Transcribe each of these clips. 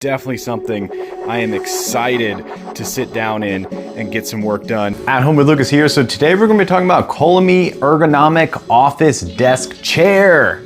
definitely something I am excited to sit down in and get some work done. At Home with Lucas here. So today we're going to be talking about Colamy Ergonomic Office Desk Chair.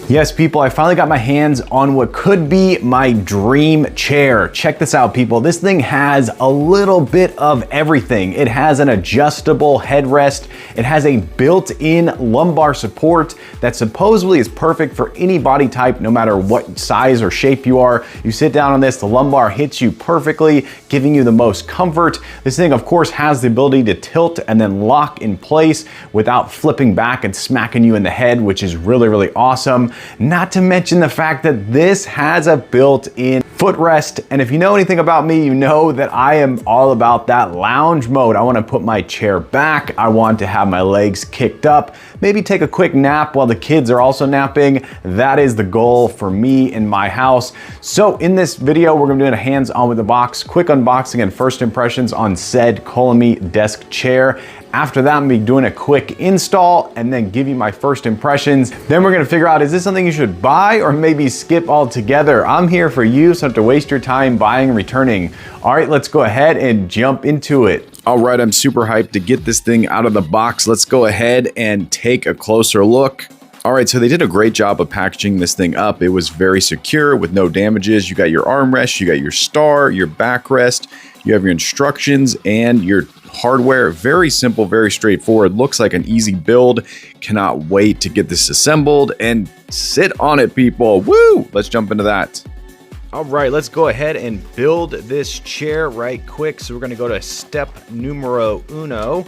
Yes, people, I finally got my hands on what could be my dream chair. Check this out, people. This thing has a little bit of everything. It has an adjustable headrest. It has a built-in lumbar support that supposedly is perfect for any body type, no matter what size or shape you are. You sit down on this, the lumbar hits you perfectly, giving you the most comfort. This thing, of course, has the ability to tilt and then lock in place without flipping back and smacking you in the head, which is really, really awesome. Not to mention the fact that this has a built-in footrest. And if you know anything about me, you know that I am all about that lounge mode. I want to put my chair back. I want to have my legs kicked up, maybe take a quick nap while the kids are also napping. That is the goal for me in my house. So in this video, we're going to do a hands-on with the box, quick unboxing and first impressions on said Colamy desk chair. After that, I'm gonna be doing a quick install and then give you my first impressions. Then we're gonna figure out, is this something you should buy or maybe skip altogether? I'm here for you, so don't have to waste your time buying and returning. All right, let's go ahead and jump into it. All right, I'm super hyped to get this thing out of the box. Let's go ahead and take a closer look. All right, so they did a great job of packaging this thing up. It was very secure with no damages. You got your armrest, you got your star, your backrest, you have your instructions and your hardware. Very simple, very straightforward. Looks like an easy build. Cannot wait to get this assembled and sit on it, people. Woo! Let's jump into that. All right, let's go ahead and build this chair right quick. So we're gonna go to step numero uno.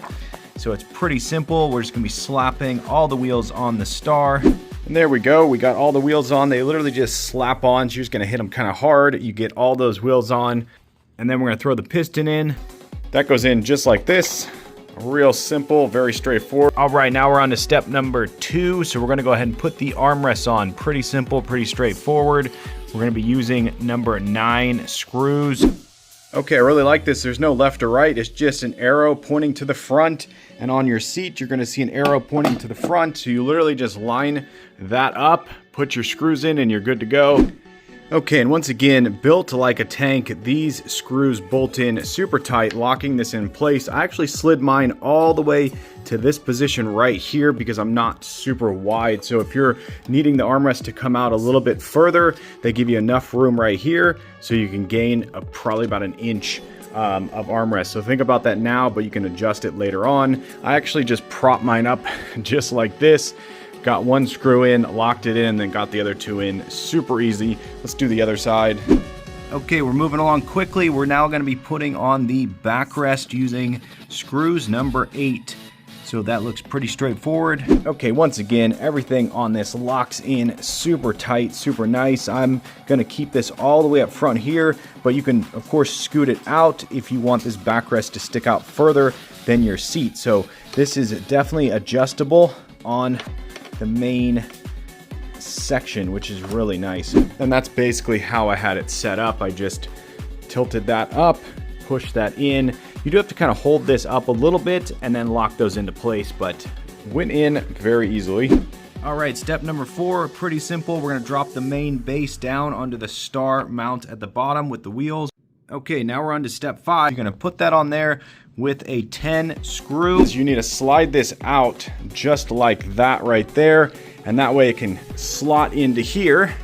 So it's pretty simple. We're just gonna be slapping all the wheels on the star. And there we go, we got all the wheels on. They literally just slap on. So you're just gonna hit them kind of hard. You get all those wheels on. And then we're gonna throw the piston in. That goes in just like this. Real simple, very straightforward. All right, now we're on to step number 2. So we're gonna go ahead and put the armrests on. Pretty simple, pretty straightforward. We're gonna be using number 9 screws. Okay, I really like this. There's no left or right. It's just an arrow pointing to the front. And on your seat, you're gonna see an arrow pointing to the front. So you literally just line that up, put your screws in, and you're good to go. Okay, and once again, built like a tank, these screws bolt in super tight, locking this in place. I actually slid mine all the way to this position right here because I'm not super wide. So if you're needing the armrest to come out a little bit further, they give you enough room right here so you can gain probably about an inch of armrest. So think about that now, but you can adjust it later on. I actually just prop mine up just like this. Got one screw in, locked it in, then got the other 2 in. Super easy. Let's do the other side. Okay, we're moving along quickly. We're now going to be putting on the backrest using screws number 8. So that looks pretty straightforward. Okay, once again, everything on this locks in super tight, super nice. I'm going to keep this all the way up front here, but you can, of course, scoot it out if you want this backrest to stick out further than your seat. So this is definitely adjustable on the main section, which is really nice. And that's basically how I had it set up. I just tilted that up, pushed that in. You do have to kind of hold this up a little bit and then lock those into place, but went in very easily. All right, step number 4, pretty simple. We're gonna drop the main base down onto the star mount at the bottom with the wheels. Okay, now we're on to step 5. You're gonna put that on there with a 10 screws. You need to slide this out just like that right there, and that way it can slot into here.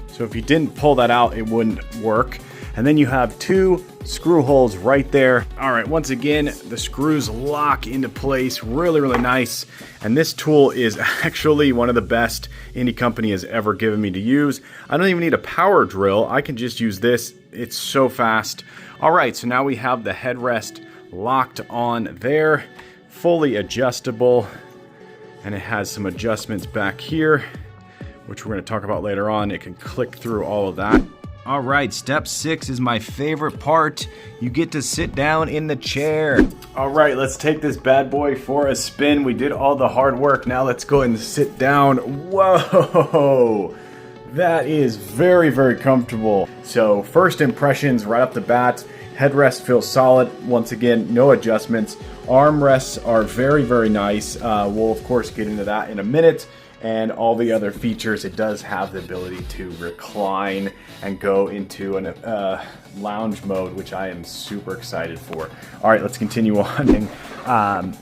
So if you didn't pull that out, it wouldn't work. And then you have 2 screw holes right there. All right, once again, the screws lock into place, really, really nice. And this tool is actually one of the best any company has ever given me to use. I don't even need a power drill. I can just use this. It's so fast. All right, so now we have the headrest locked on there, fully adjustable. And it has some adjustments back here, which we're gonna talk about later on. It can click through all of that. All right, step 6 is my favorite part. You get to sit down in the chair. All right, let's take this bad boy for a spin. We did all the hard work. Now let's go and sit down. Whoa, that is very, very comfortable. So first impressions right up the bat, Headrest feels solid. Once again, no adjustments. Armrests are very, very nice. We'll of course get into that in a minute. And all the other features, it does have the ability to recline and go into a lounge mode, which I am super excited for. All right, let's continue on.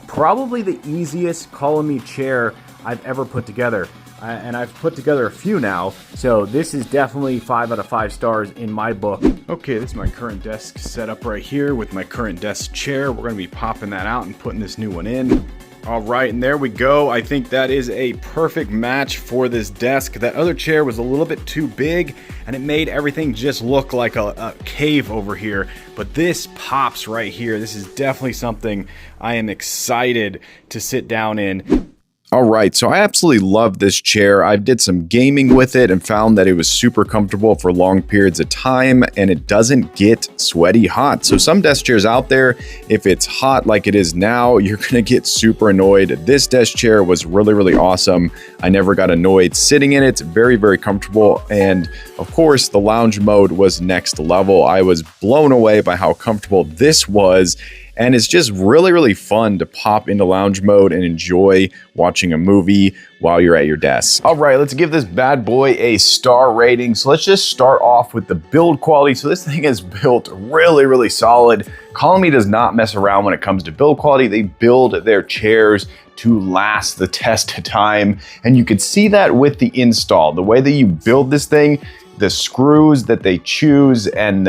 Probably the easiest Colamy chair I've ever put together. And I've put together a few now, so this is definitely 5 out of 5 stars in my book. Okay, this is my current desk setup right here with my current desk chair. We're gonna be popping that out and putting this new one in. All right, and there we go. I think that is a perfect match for this desk. That other chair was a little bit too big, and it made everything just look like a cave over here. But this pops right here. This is definitely something I am excited to sit down in. All right, so I absolutely love this chair. I did some gaming with it and found that it was super comfortable for long periods of time, and it doesn't get sweaty hot. So some desk chairs out there, if it's hot like it is now, you're gonna get super annoyed. This desk chair was really, really awesome. I never got annoyed sitting in it. It's very, very comfortable. And of course, the lounge mode was next level. I was blown away by how comfortable this was. And it's just really, really fun to pop into lounge mode and enjoy watching a movie while you're at your desk. All right, let's give this bad boy a star rating. So let's just start off with the build quality. So this thing is built really, really solid. Colamy does not mess around when it comes to build quality. They build their chairs to last the test of time. And you can see that with the install. The way that you build this thing, the screws that they choose, and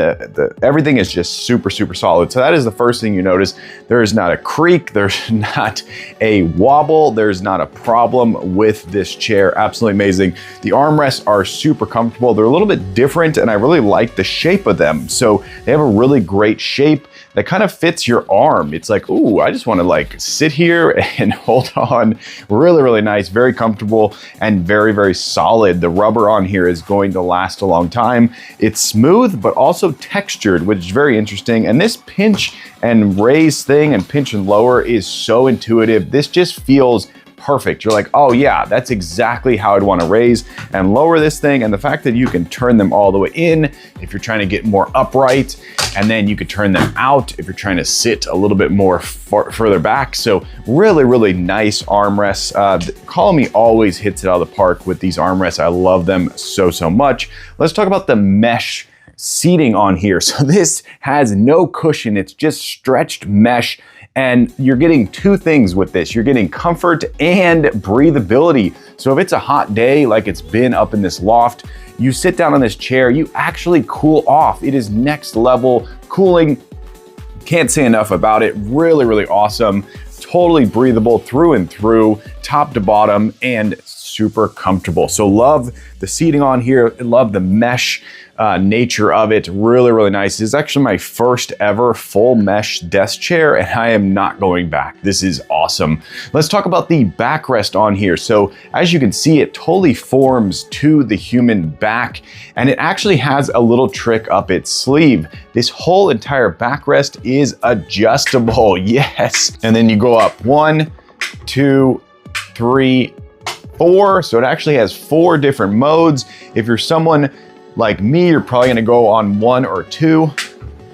everything is just super, super solid. So that is the first thing you notice. There is not a creak, there's not a wobble, there's not a problem with this chair. Absolutely amazing. The armrests are super comfortable. They're a little bit different, and I really like the shape of them. So they have a really great shape that kind of fits your arm. It's like, ooh, I just want to like sit here and hold on. Really, really nice, very comfortable, and very, very solid. The rubber on here is going to last a long time. It's smooth, but also textured, which is very interesting. And this pinch and raise thing and pinch and lower is so intuitive. This just feels perfect. You're like, oh yeah, that's exactly how I'd want to raise and lower this thing. And the fact that you can turn them all the way in if you're trying to get more upright, and then you could turn them out if you're trying to sit a little bit more further back. So really, really nice armrests. Colamy always hits it out of the park with these armrests. I love them so, so much. Let's talk about the mesh seating on here. So this has no cushion. It's just stretched mesh. And you're getting two things with this. You're getting comfort and breathability. So if it's a hot day like it's been up in this loft, you sit down on this chair, you actually cool off. It is next level cooling. Can't say enough about it. Really, really awesome. Totally breathable through and through, top to bottom, and super comfortable. So love the seating on here. Love the mesh nature of it. Really, really nice. This is actually my first ever full mesh desk chair, and I am not going back. This is awesome. Let's talk about the backrest on here. So as you can see, it totally forms to the human back, and it actually has a little trick up its sleeve. This whole entire backrest is adjustable. Yes. And then you go up 1, 2, 3, 4. So it actually has 4 different modes. If you're someone like me, you're probably gonna go on 1 or 2,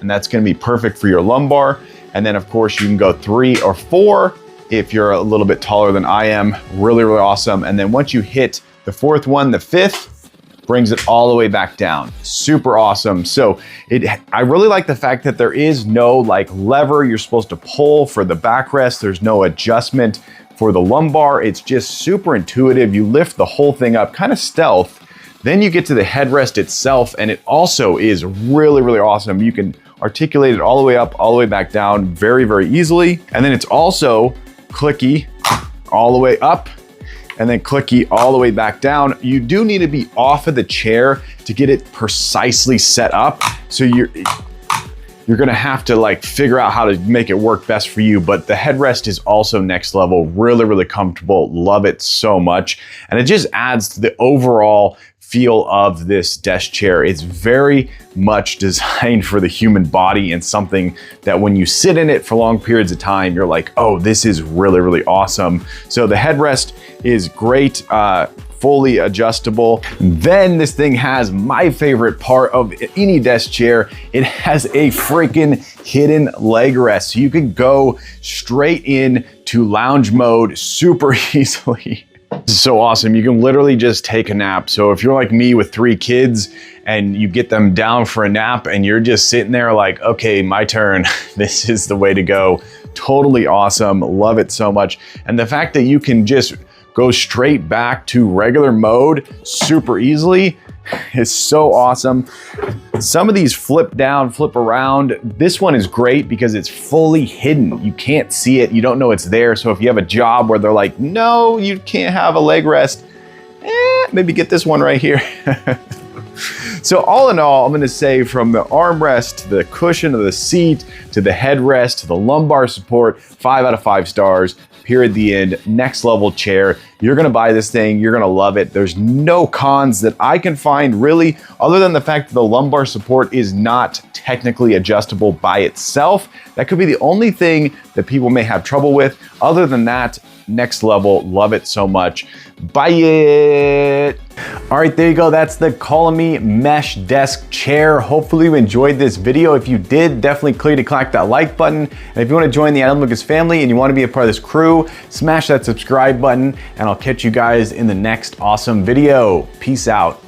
and that's gonna be perfect for your lumbar. And then of course you can go 3 or 4 if you're a little bit taller than I am. Really, really awesome. And then once you hit the 4th one, the 5th brings it all the way back down. Super awesome. So I really like the fact that there is no like lever you're supposed to pull for the backrest. There's no adjustment for the lumbar. It's just super intuitive. You lift the whole thing up, kind of stealth. Then you get to the headrest itself, and it also is really, really awesome. You can articulate it all the way up, all the way back down very, very easily. And then it's also clicky all the way up, and then clicky all the way back down. You do need to be off of the chair to get it precisely set up. So you're gonna have to like figure out how to make it work best for you, but the headrest is also next level. Really, really comfortable. Love it so much. And it just adds to the overall feel of this desk chair. It's very much designed for the human body, and something that when you sit in it for long periods of time, you're like, oh, this is really, really awesome. So the headrest is great fully adjustable. Then this thing has my favorite part of any desk chair. It has a freaking hidden leg rest. So you can go straight in to lounge mode super easily. This is so awesome. You can literally just take a nap. So if you're like me with 3 kids and you get them down for a nap and you're just sitting there like, okay, my turn, this is the way to go. Totally awesome. Love it so much. And the fact that you can just go straight back to regular mode super easily is so awesome. Some of these flip down, flip around. This one is great because it's fully hidden. You can't see it. You don't know it's there. So if you have a job where they're like, no, you can't have a leg rest, maybe get this one right here. So all in all, I'm gonna say from the armrest to the cushion of the seat, to the headrest, to the lumbar support, 5 out of 5 stars. Here at the end, next level chair. You're gonna buy this thing, you're gonna love it. There's no cons that I can find really, other than the fact that the lumbar support is not technically adjustable by itself. That could be the only thing that people may have trouble with. Other than that, next level, love it so much. Buy it. All right, there you go. That's the Colamy mesh desk chair. Hopefully you enjoyed this video. If you did, definitely click that like button. And if you want to join the Adam Lucas family and you want to be a part of this crew, smash that subscribe button and I'll catch you guys in the next awesome video. Peace out.